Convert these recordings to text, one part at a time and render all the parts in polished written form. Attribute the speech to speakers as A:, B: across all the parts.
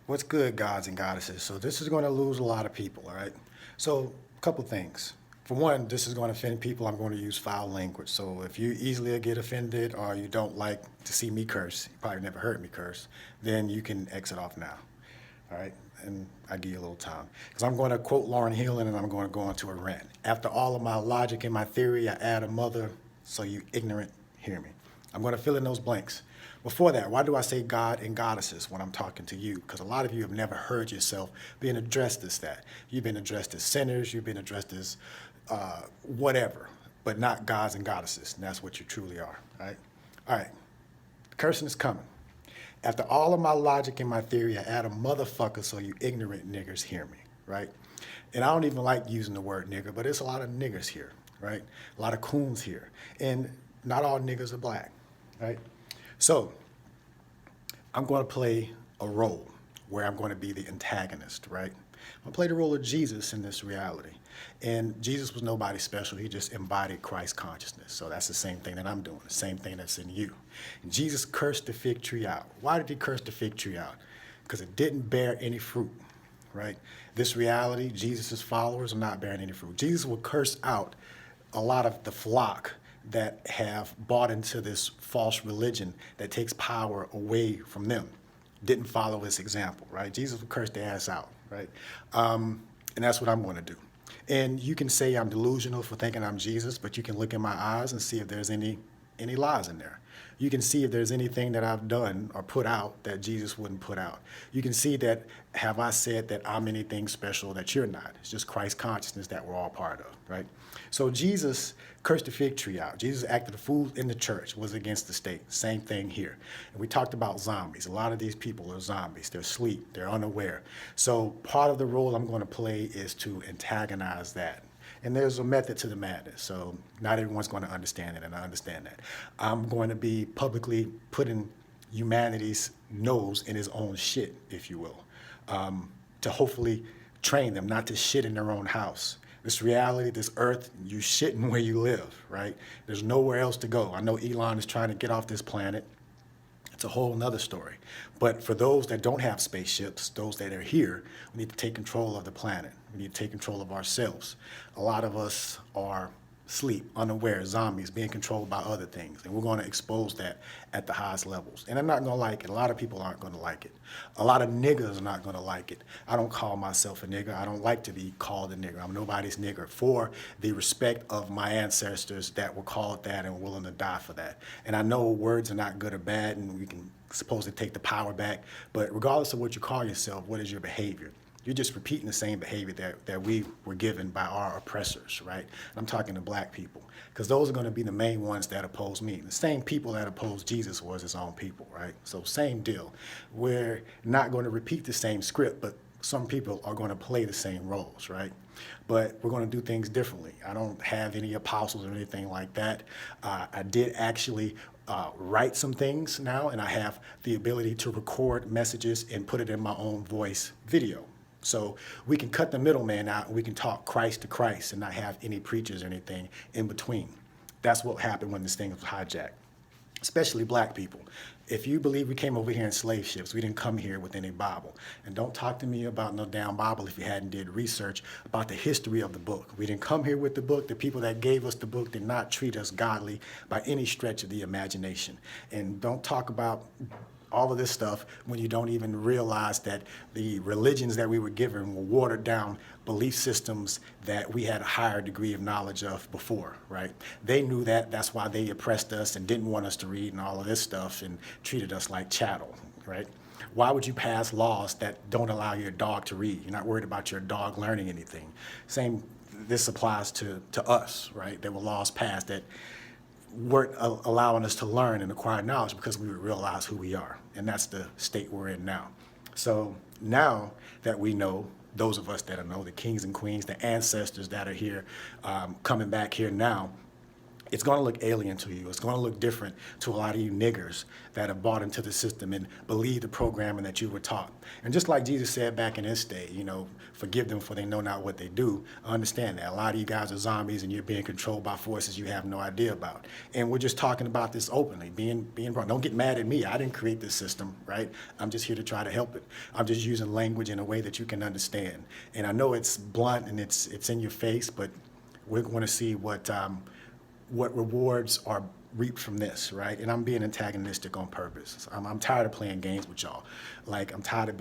A: What's good, gods and goddesses? So this is going to lose a lot of people, all right? So a couple things. For one, this is going to offend people. I'm going to use foul language. So if you easily get offended or you don't like to see me curse, you probably never heard me curse, then you can exit off now, all right? And I give you a little time. Because I'm going to quote Lauren Hill and I'm going to go into a rant. After all of my logic and my theory, I add a mother, so you ignorant hear me. I'm going to fill in those blanks. Before that, why do I say God and goddesses when I'm talking to you? Because a lot of you have never heard yourself being addressed as that. You've been addressed as sinners, you've been addressed as whatever, but not gods and goddesses. And that's what you truly are, right? All right, cursing is coming. After all of my logic and my theory, I add a motherfucker so you ignorant niggers hear me, right? And I don't even like using the word nigger, but there's a lot of niggers here, right? A lot of coons here. And not all niggers are black, right? So I'm going to play a role where I'm going to be the antagonist, right? I'm going to play the role of Jesus in this reality. And Jesus was nobody special. He just embodied Christ consciousness. So that's the same thing that I'm doing, the same thing that's in you. And Jesus cursed the fig tree out. Why did he curse the fig tree out? Because it didn't bear any fruit, right? This reality, Jesus' followers are not bearing any fruit. Jesus will curse out a lot of the flock that have bought into this false religion that takes power away from them, didn't follow his example, right? Jesus would curse their ass out, right? And that's what I'm going to do. And you can say I'm delusional for thinking I'm Jesus, but you can look in my eyes and see if there's any lies in there. You can see if there's anything that I've done or put out that Jesus wouldn't put out. You can see that, have I said that I'm anything special that you're not? It's just Christ consciousness that we're all part of, right? So Jesus cursed the fig tree out. Jesus acted a fool in the church, was against the state. Same thing here. And we talked about zombies. A lot of these people are zombies. They're asleep. They're unaware. So part of the role I'm going to play is to antagonize that. And there's a method to the madness, so not everyone's going to understand it, and I understand that. I'm going to be publicly putting humanity's nose in his own shit, if you will, to hopefully train them not to shit in their own house. This reality, this earth, you shitting where you live, right? There's nowhere else to go. I know Elon is trying to get off this planet. It's a whole nother story. But for those that don't have spaceships, those that are here, we need to take control of the planet. We need to take control of ourselves. A lot of us are asleep, unaware, zombies, being controlled by other things. And we're going to expose that at the highest levels. And I'm not going to like it. A lot of people aren't going to like it. A lot of niggers are not going to like it. I don't call myself a nigger. I don't like to be called a nigger. I'm nobody's nigger, for the respect of my ancestors that were called that and were willing to die for that. And I know words are not good or bad, and we can supposed to take the power back. But regardless of what you call yourself, what is your behavior? You're just repeating the same behavior that we were given by our oppressors, right? And I'm talking to black people, because those are going to be the main ones that oppose me. The same people that opposed Jesus was his own people, right? So same deal. We're not going to repeat the same script, but some people are going to play the same roles, right? But we're going to do things differently. I don't have any apostles or anything like that. I did actually write some things now, and I have the ability to record messages and put it in my own voice video. So we can cut the middleman out and we can talk Christ to Christ and not have any preachers or anything in between. That's what happened when this thing was hijacked, especially black people. If you believe we came over here in slave ships, we didn't come here with any Bible. And don't talk to me about no damn Bible if you hadn't did research about the history of the book. We didn't come here with the book. The people that gave us the book did not treat us godly by any stretch of the imagination. And don't talk about all of this stuff when you don't even realize that the religions that we were given were watered down belief systems that we had a higher degree of knowledge of before, right? They knew that. That's why they oppressed us and didn't want us to read and all of this stuff and treated us like chattel, right? Why would you pass laws that don't allow your dog to read? You're not worried about your dog learning anything. Same, this applies to us, right? There were laws passed that weren't allowing us to learn and acquire knowledge because we would realize who we are. And that's the state we're in now. So now that we know, those of us that know, the kings and queens, the ancestors that are here, coming back here now, it's going to look alien to you. It's going to look different to a lot of you niggers that have bought into the system and believe the programming that you were taught. And just like Jesus said back in his day, you know, forgive them for they know not what they do. I understand that. A lot of you guys are zombies and you're being controlled by forces you have no idea about. And we're just talking about this openly, being wrong. Don't get mad at me. I didn't create this system, right? I'm just here to try to help it. I'm just using language in a way that you can understand. And I know it's blunt and it's in your face, but we're going to see what rewards are reaped from this, right? And I'm being antagonistic on purpose. I'm tired of playing games with y'all. Like, I'm tired of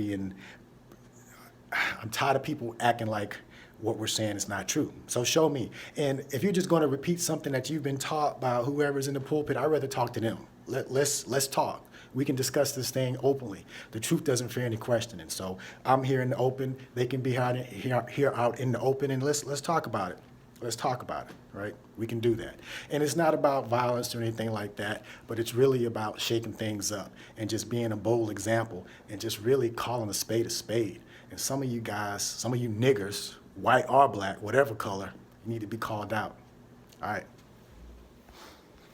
A: people acting like what we're saying is not true. So show me. And if you're just going to repeat something that you've been taught by whoever's in the pulpit, I'd rather talk to them. Let's talk. We can discuss this thing openly. The truth doesn't fear any questioning. So I'm here in the open. They can be here out in the open, and let's talk about it. Let's talk about it, right? We can do that. And it's not about violence or anything like that, but it's really about shaking things up and just being a bold example and just really calling a spade a spade. And some of you guys, some of you niggers, white or black, whatever color, you need to be called out. All right.